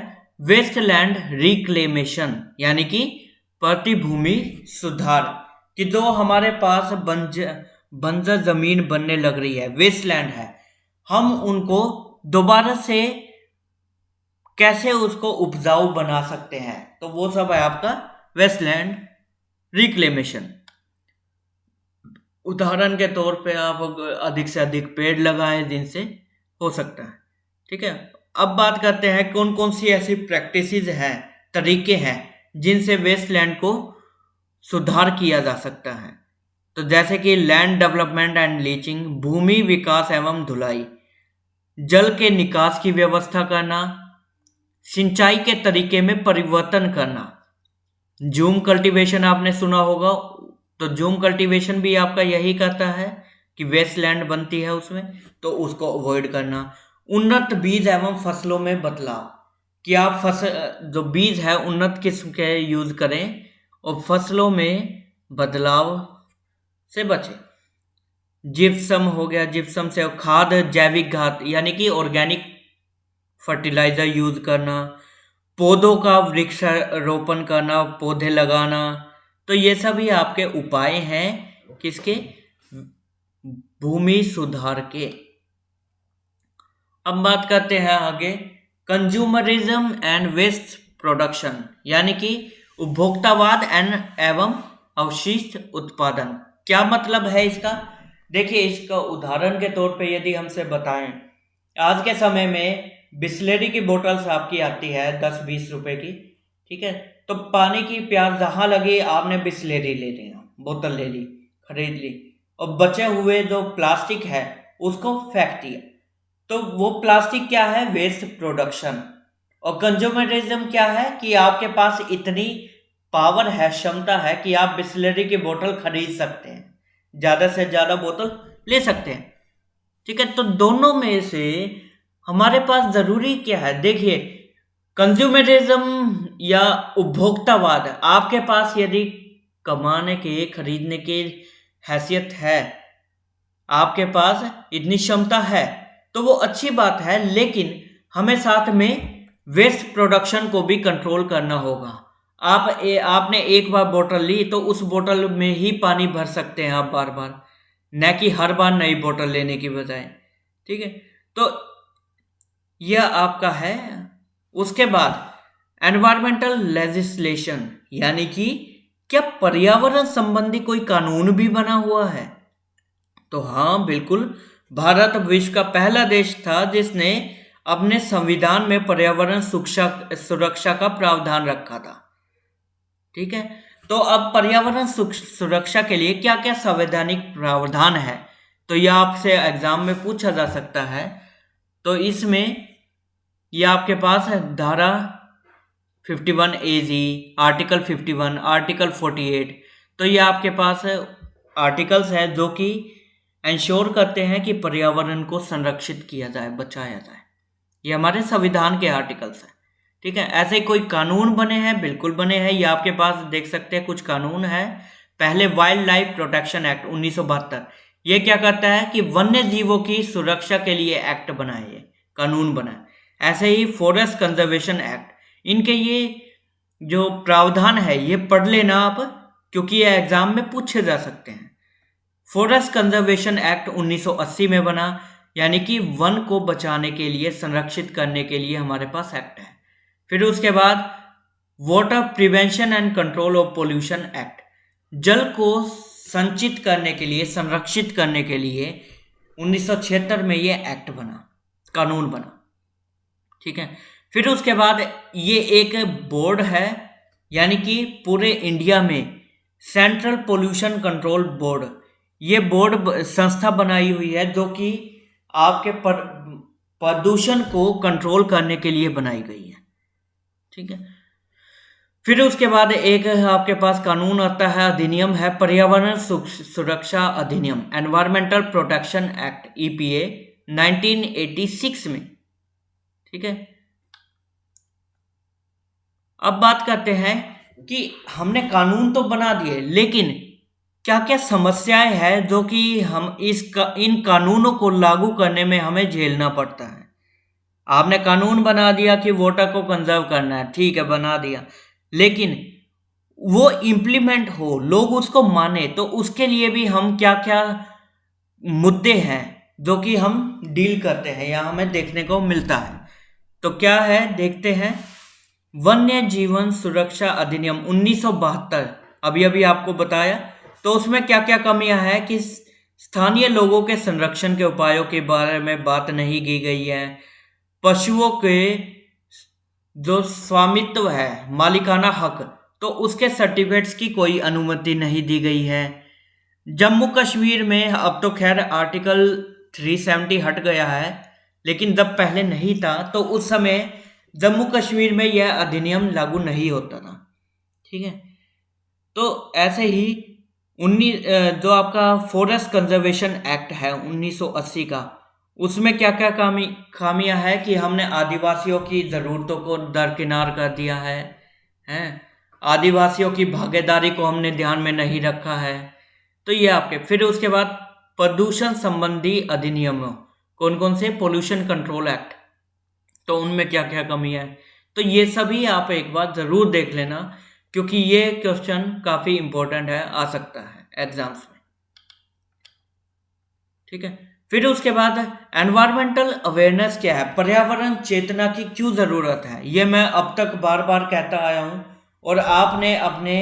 वेस्टलैंड रिक्लेमेशन, यानी कि प्रतिभूमि सुधार, कि जो हमारे पास बंजर जमीन बनने लग रही है, वेस्टलैंड है, हम उनको दोबारा से कैसे उसको उपजाऊ बना सकते हैं। तो वो सब है आपका वेस्टलैंड रिक्लेमेशन। उदाहरण के तौर पे आप अधिक से अधिक पेड़ लगाएं जिनसे हो सकता है। ठीक है। अब बात करते हैं कौन कौन सी ऐसी प्रैक्टिसेस हैं, तरीके हैं जिनसे वेस्टलैंड को सुधार किया जा सकता है। तो जैसे कि लैंड डेवलपमेंट एंड लीचिंग, भूमि विकास एवं धुलाई, जल के निकास की व्यवस्था करना, सिंचाई के तरीके में परिवर्तन करना। जूम कल्टीवेशन आपने सुना होगा, तो जूम कल्टीवेशन भी आपका यही करता है कि वेस्टलैंड बनती है उसमें, तो उसको अवॉइड करना। उन्नत बीज एवं फसलों में बदलाव, कि आप फसल जो बीज है उन्नत किस्म के यूज करें और फसलों में बदलाव से बचें। जिप्सम हो गया, जिप्सम से खाद, जैविक खाद यानी कि ऑर्गेनिक फर्टिलाइजर यूज करना, पौधों का वृक्षारोपण करना, पौधे लगाना। तो ये सभी आपके उपाय हैं किसके, भूमि सुधार के। अब बात करते हैं आगे कंज्यूमरिज्म एंड वेस्ट प्रोडक्शन, यानी कि उपभोक्तावाद एवं अवशिष्ट उत्पादन। क्या मतलब है इसका? देखिए, इसका उदाहरण के तौर पे यदि हमसे बताएं, आज के समय में बिस्लेरी की बोतल्स आपकी आती है 10-20 रुपए की। ठीक है। तो पानी की प्यास जहां लगी, आपने बिस्लेरी ले लिया, बोतल ले ली, खरीद ली, और बचे हुए जो प्लास्टिक है उसको फेंक दिया। तो वो प्लास्टिक क्या है, वेस्ट प्रोडक्शन। और कंज्यूमरिज्म क्या है कि आपके पास इतनी पावर है, क्षमता है कि आप बिस्लेरी की बोतल खरीद सकते हैं, ज्यादा से ज्यादा बोतल ले सकते हैं। ठीक है। तो दोनों में से हमारे पास जरूरी क्या है? देखिए, कंज्यूमरिज्म या उपभोक्तावाद, आपके पास यदि कमाने के, खरीदने की हैसियत है, आपके पास इतनी क्षमता है, तो वो अच्छी बात है, लेकिन हमें साथ में वेस्ट प्रोडक्शन को भी कंट्रोल करना होगा। आपने एक बार बोतल ली तो उस बोतल में ही पानी भर सकते हैं आप बार बार, न कि हर बार नई बोतल लेने की बजाय। ठीक है, तो यह आपका है। उसके बाद एनवायरमेंटल लेजिस्लेशन, यानी कि क्या पर्यावरण संबंधी कोई कानून भी बना हुआ है? तो हाँ, बिल्कुल। भारत विश्व का पहला देश था जिसने अपने संविधान में पर्यावरण सुरक्षा का प्रावधान रखा था। ठीक है, तो अब पर्यावरण सुरक्षा के लिए क्या क्या संवैधानिक प्रावधान है, तो यह आपसे एग्जाम में पूछा जा सकता है। तो इसमें यह आपके पास है धारा 51 AG, आर्टिकल 51, आर्टिकल 48। तो ये आपके पास आर्टिकल्स है जो कि इंश्योर करते हैं कि पर्यावरण को संरक्षित किया जाए, बचाया जाए। ये हमारे संविधान के आर्टिकल्स हैं। ठीक है, ऐसे ही कोई कानून बने हैं? बिल्कुल बने हैं। ये आपके पास देख सकते हैं कुछ कानून है। पहले वाइल्ड लाइफ प्रोटेक्शन एक्ट 1972, ये क्या करता है कि वन्य जीवों की सुरक्षा के लिए एक्ट बनाए, ये कानून बनाए। ऐसे ही फॉरेस्ट कंजर्वेशन एक्ट, इनके ये जो प्रावधान है ये पढ़ लेना आप, क्योंकि ये एग्जाम में पूछे जा सकते हैं। फॉरेस्ट कंजर्वेशन एक्ट 1980 में बना, यानी कि वन को बचाने के लिए, संरक्षित करने के लिए हमारे पास एक्ट है। फिर उसके बाद water prevention and control of pollution act, जल को संचित करने के लिए, संरक्षित करने के लिए 1976 में ये एक्ट बना, कानून बना। ठीक है, फिर उसके बाद ये एक बोर्ड है, यानी कि पूरे इंडिया में सेंट्रल पोल्यूशन कंट्रोल बोर्ड, ये बोर्ड संस्था बनाई हुई है जो कि आपके प्रदूषण को कंट्रोल करने के लिए बनाई गई है। ठीक है, फिर उसके बाद एक आपके पास कानून आता है, अधिनियम है पर्यावरण सुरक्षा अधिनियम, एनवायरमेंटल प्रोटेक्शन एक्ट, EPA 1986 में। ठीक है, अब बात करते हैं कि हमने कानून तो बना दिए, लेकिन क्या क्या समस्याएं हैं जो कि हम इन कानूनों को लागू करने में हमें झेलना पड़ता है। आपने कानून बना दिया कि वाटर को कंजर्व करना है, ठीक है, बना दिया, लेकिन वो इम्प्लीमेंट हो, लोग उसको माने, तो उसके लिए भी हम क्या क्या मुद्दे हैं जो कि हम डील करते हैं या हमें देखने को मिलता है। तो क्या है, देखते हैं। वन्य जीवन सुरक्षा अधिनियम 1972, अभी अभी आपको बताया, तो उसमें क्या क्या कमियां हैं कि स्थानीय लोगों के संरक्षण के उपायों के बारे में बात नहीं की गई है। पशुओं के जो स्वामित्व है, मालिकाना हक, तो उसके सर्टिफिकेट्स की कोई अनुमति नहीं दी गई है। जम्मू कश्मीर में अब तो खैर आर्टिकल 370 हट गया है, लेकिन जब पहले नहीं था तो उस समय जम्मू कश्मीर में यह अधिनियम लागू नहीं होता था। ठीक है, तो ऐसे ही जो आपका फॉरेस्ट कंजर्वेशन एक्ट है 1980 का, उसमें क्या क्या खामियां है कि हमने आदिवासियों की ज़रूरतों को दरकिनार कर दिया है, हैं, आदिवासियों की भागीदारी को हमने ध्यान में नहीं रखा है। तो ये आपके, फिर उसके बाद प्रदूषण संबंधी अधिनियम कौन कौन से, पोल्यूशन कंट्रोल एक्ट, तो उनमें क्या क्या कमियां है, तो ये सभी आप एक बार ज़रूर देख लेना, क्योंकि ये क्वेश्चन काफ़ी इंपॉर्टेंट है, आ सकता है एग्जाम्स में। ठीक है, फिर उसके बाद एनवायरमेंटल अवेयरनेस क्या है, पर्यावरण चेतना की क्यों ज़रूरत है, ये मैं अब तक बार बार कहता आया हूँ, और आपने अपने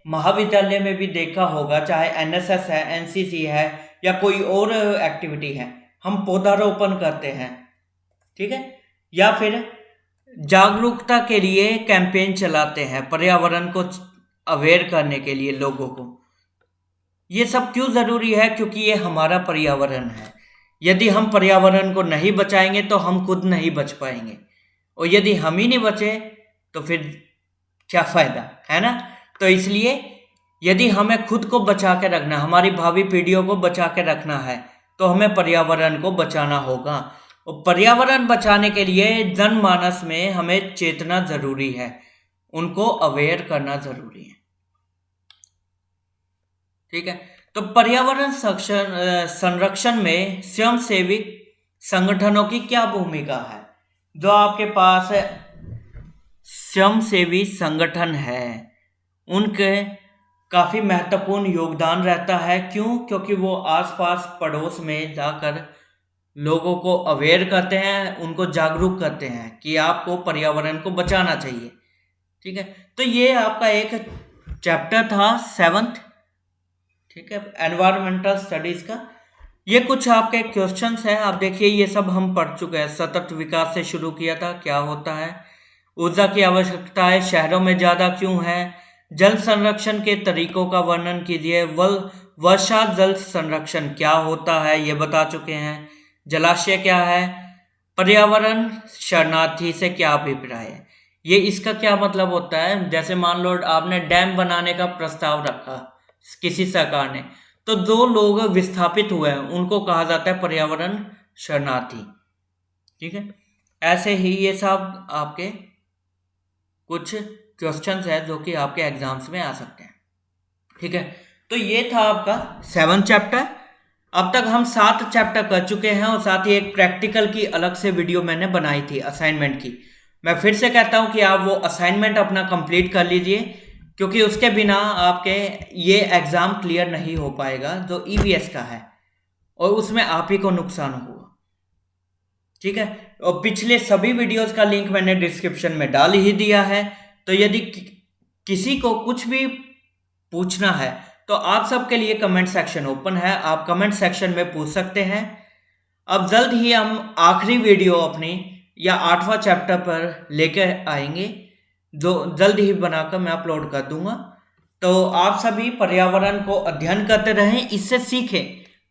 महाविद्यालय में भी देखा होगा, चाहे NSS है, NCC है, या कोई और एक्टिविटी है, हम पौधारोपण करते हैं। ठीक है, या फिर जागरूकता के लिए कैंपेन चलाते हैं, पर्यावरण को अवेयर करने के लिए लोगों को। ये सब क्यों ज़रूरी है, क्योंकि ये हमारा पर्यावरण है। यदि हम पर्यावरण को नहीं बचाएंगे तो हम खुद नहीं बच पाएंगे, और यदि हम ही नहीं बचे तो फिर क्या फ़ायदा, है ना। तो इसलिए यदि हमें खुद को बचा के रखना, हमारी भावी पीढ़ियों को बचा के रखना है, तो हमें पर्यावरण को बचाना होगा। और पर्यावरण बचाने के लिए जनमानस में हमें चेतना ज़रूरी है, उनको अवेयर करना ज़रूरी है। ठीक है, तो पर्यावरण संरक्षण में स्वयंसेवी संगठनों की क्या भूमिका है। जो आपके पास स्वयंसेवी संगठन है, उनके काफ़ी महत्वपूर्ण योगदान रहता है। क्यों? क्योंकि वो आसपास पड़ोस में जाकर लोगों को अवेयर करते हैं, उनको जागरूक करते हैं कि आपको पर्यावरण को बचाना चाहिए। ठीक है, तो ये आपका एक चैप्टर था 7th, ठीक है, एनवायरमेंटल स्टडीज़ का। ये कुछ आपके क्वेश्चंस हैं, आप देखिए ये सब हम पढ़ चुके हैं। सतत विकास से शुरू किया था, क्या होता है, ऊर्जा की आवश्यकताएं शहरों में ज़्यादा क्यों है, जल संरक्षण के तरीकों का वर्णन कीजिए, वर्षा जल संरक्षण क्या होता है ये बता चुके हैं, जलाशय क्या है, पर्यावरण शरणार्थी से क्या अभिप्राय है। ये इसका क्या मतलब होता है, जैसे मान लो आपने डैम बनाने का प्रस्ताव रखा किसी सरकार ने, तो जो लोग विस्थापित हुए हैं उनको कहा जाता है पर्यावरण शरणार्थी। ठीक है, ऐसे ही ये सब आपके कुछ क्वेश्चंस है जो कि आपके एग्जाम्स में आ सकते हैं। ठीक है, तो ये था आपका 7th चैप्टर। अब तक हम 7 चैप्टर कर चुके हैं और साथ ही एक प्रैक्टिकल की अलग से वीडियो मैंने बनाई थी असाइनमेंट की। मैं फिर से कहता हूं कि आप वो असाइनमेंट अपना कंप्लीट कर लीजिए, क्योंकि उसके बिना आपके ये एग्ज़ाम क्लियर नहीं हो पाएगा जो ईवीएस का है, और उसमें आप ही को नुकसान होगा। ठीक है, और पिछले सभी वीडियोस का लिंक मैंने डिस्क्रिप्शन में डाल ही दिया है। तो यदि किसी को कुछ भी पूछना है तो आप सबके लिए कमेंट सेक्शन ओपन है, आप कमेंट सेक्शन में पूछ सकते हैं। अब जल्द ही हम आखिरी वीडियो अपनी या 8वां चैप्टर पर लेकर आएंगे, जो जल्द ही बनाकर मैं अपलोड कर दूंगा। तो आप सभी पर्यावरण को अध्ययन करते रहें, इससे सीखें,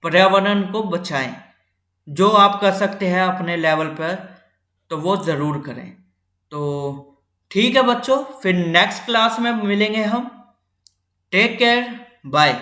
पर्यावरण को बचाएं। जो आप कर सकते हैं अपने लेवल पर तो वो ज़रूर करें। तो ठीक है बच्चों, फिर नेक्स्ट क्लास में मिलेंगे हम। Take care, bye.